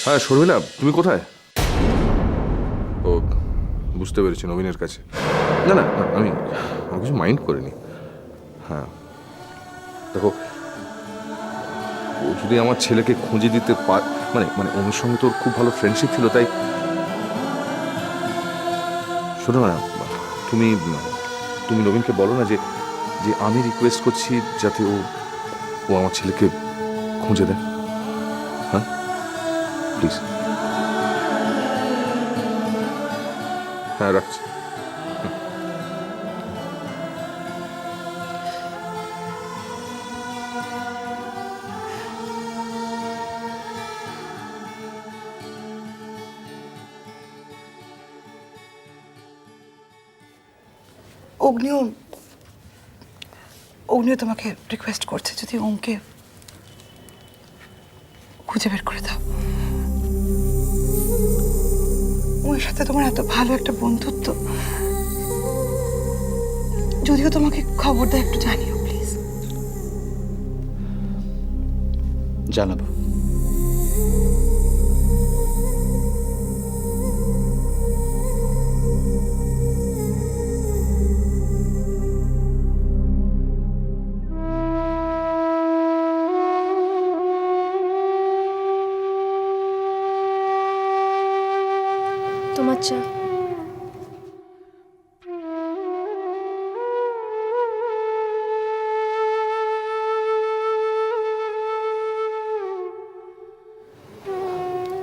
হ্যাঁ শর্মিলা, তুমি কোথায়? ও, বুঝতে পেরেছি, নবীনের কাছে। না না না, আমি কিছু মাইন্ড করিনি। হ্যাঁ দেখো, ও যদি আমার ছেলেকে খুঁজে দিতে মানে মানে ওর সঙ্গে তোর খুব ভালো ফ্রেন্ডশিপ ছিল, তাই শোনো না, তুমি তুমি নবীনকে বলো না যে যে আমি রিকোয়েস্ট করছি যাতে ও ও আমার ছেলেকে খুঁজে দেয়। হ্যাঁ প্লিজ। হ্যাঁ রাখছি। অগ্নিও তোমাকে রিকোয়েস্ট করছে যদি ওমকে খুঁজে বের করে দাও। ওর সাথে তোমার এত ভালো একটা বন্ধুত্ব, যদিও তোমাকে খবর দেয় একটু জানিও প্লিজ। জানাবো। তোমার চা।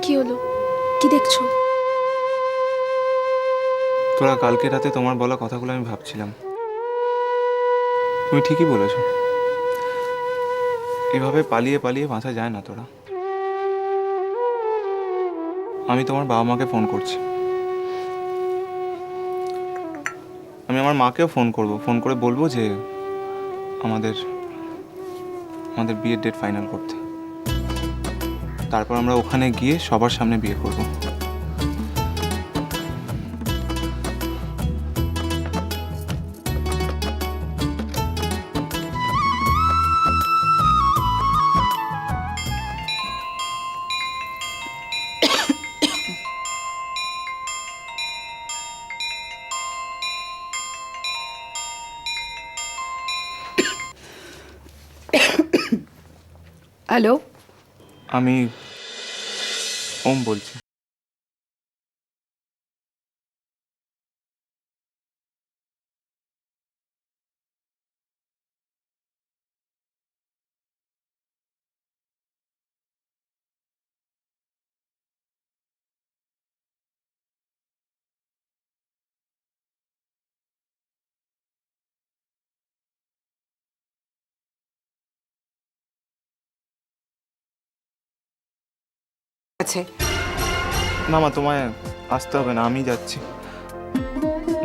কি হলো, কি দেখছো? তোরা কালকে রাতে তোমার বলা কথাগুলো আমি ভাবছিলাম। তুমি ঠিকই বলেছ, এভাবে পালিয়ে পালিয়ে বাঁচা যায় না তোরা। আমি তোমার বাবা মাকে ফোন করছি, আমি আমার মাকেও ফোন করব, ফোন করে বলবো যে আমাদের আমাদের বিয়ের ডেট ফাইনাল করতে। তারপর আমরা ওখানে গিয়ে সবার সামনে বিয়ে করব। হ্যালো, আমি ওম বলছি। আছে না মা, তোমায় আসতে হবে না, আমি যাচ্ছি।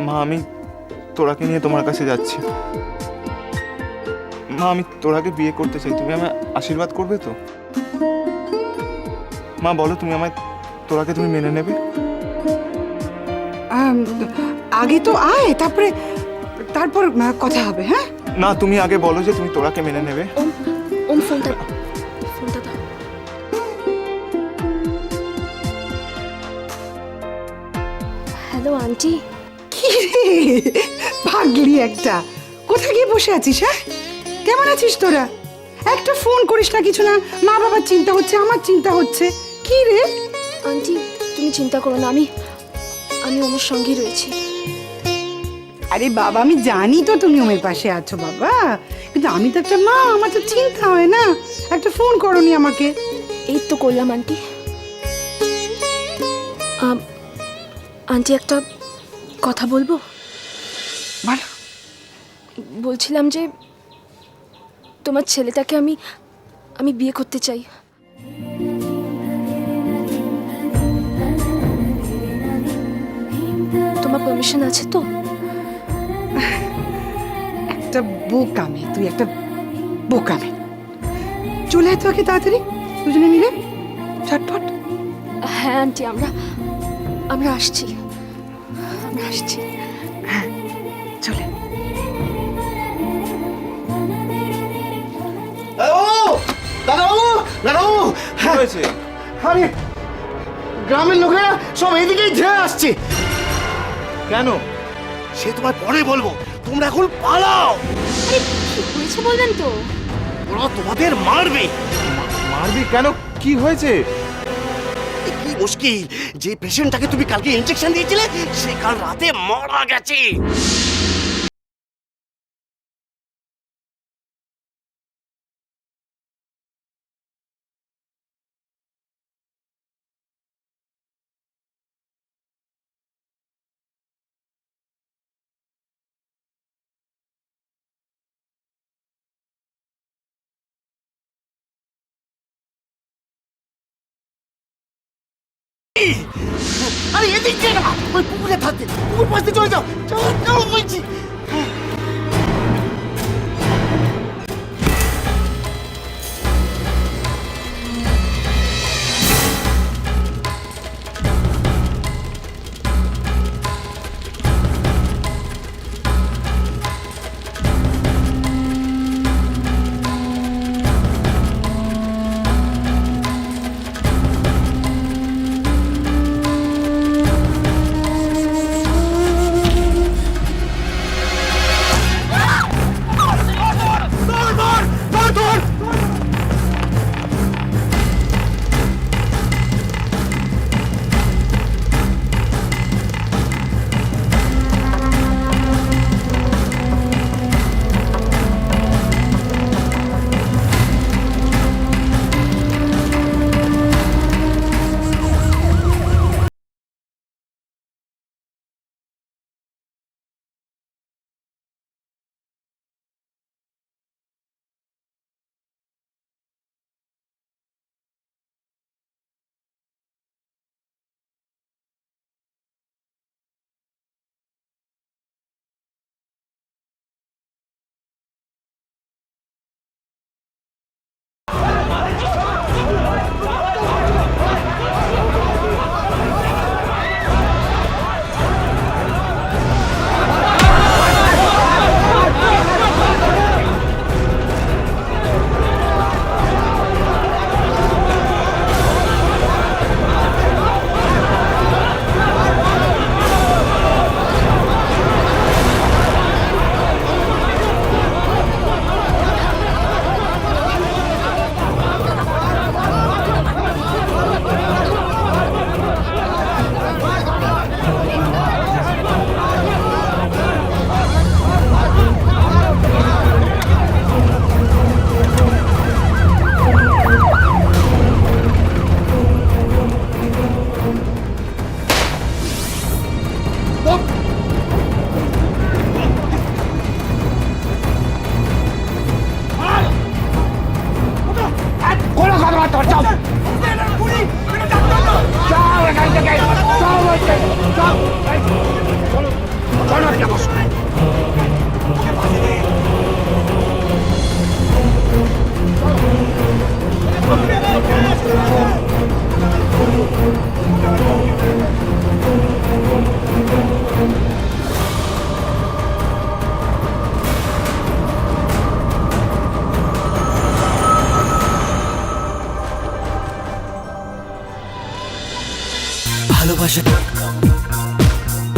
মা, আমি তোরাকে নিয়ে তোমার কাছে যাচ্ছি। মা, আমি তোরাকে বিয়ে করতে চাই, তুমি আমায় আশীর্বাদ করবে তো? মা বলো, তুমি আমায় তোরাকে তুমি মেনে নেবে? আগে তো আয়, তারপরে তারপর কথা হবে। হ্যাঁ না, তুমি আগে বলো যে তুমি তোরাকে মেনে নেবে। ওম, ওম ফোনটা ফোনটা দাও। Hello aunty. কি রে ভাগলি একটা, কোথায় গিয়ে বসে আছিস? হ্যাঁ কেমন আছিস তোরা? একটা ফোন করিস না, কিছু না। মা বাবার চিন্তা হচ্ছে, আমার চিন্তা হচ্ছে। কি রে? আন্টি তুমি চিন্তা করো না, আমি আমি ওমের সঙ্গেই রয়েছি। আরে বাবা, আমি জানি তো তুমি ওমের পাশে আছো বাবা, কিন্তু আমি তো একটা মা, আমার তো চিন্তা হয় না। একটা ফোন করনি আমাকে? এই তো করলাম আন্টি। আন্টি একটা কথা বলবো? বলো। বলছিলাম যে তোমার ছেলেটাকে আমি আমি বিয়ে করতে চাই। তোমার পারমিশন আছে তো? একটা বোকামে, তুই একটা বোকামে। চলে আয় তো আগে তাড়াতাড়ি, দুজনে মিলে ঝটপট। হ্যাঁ আন্টি, আমরা আমরা আসছি, আমরা আসছি। হ্যাঁ চলে। দাদাবাবু, দাদাবাবু, কি হয়েছে? আরে গ্রামের লোকেরা সব এদিকেই ধেয়ে আসছে। কেন? সে তোমায় পরে বলবো, তোমরা এখন পালাও। আরে কি হয়েছে বলবেন তো? ওরা তোমাদের মারবে। মারবি কেন? কি হয়েছে? এ কি মুশকিল, যে পেশেন্টটাকে তুমি কালকে ইনজেকশন দিয়েছিলে সে কাল রাতে মারা গেছে। আরে এদিক দিয়ে না, ওই পুকুরে থাকতে, পুকুর পাশে চলে যাও। চলো চলো বলছি।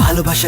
ভালোবাসা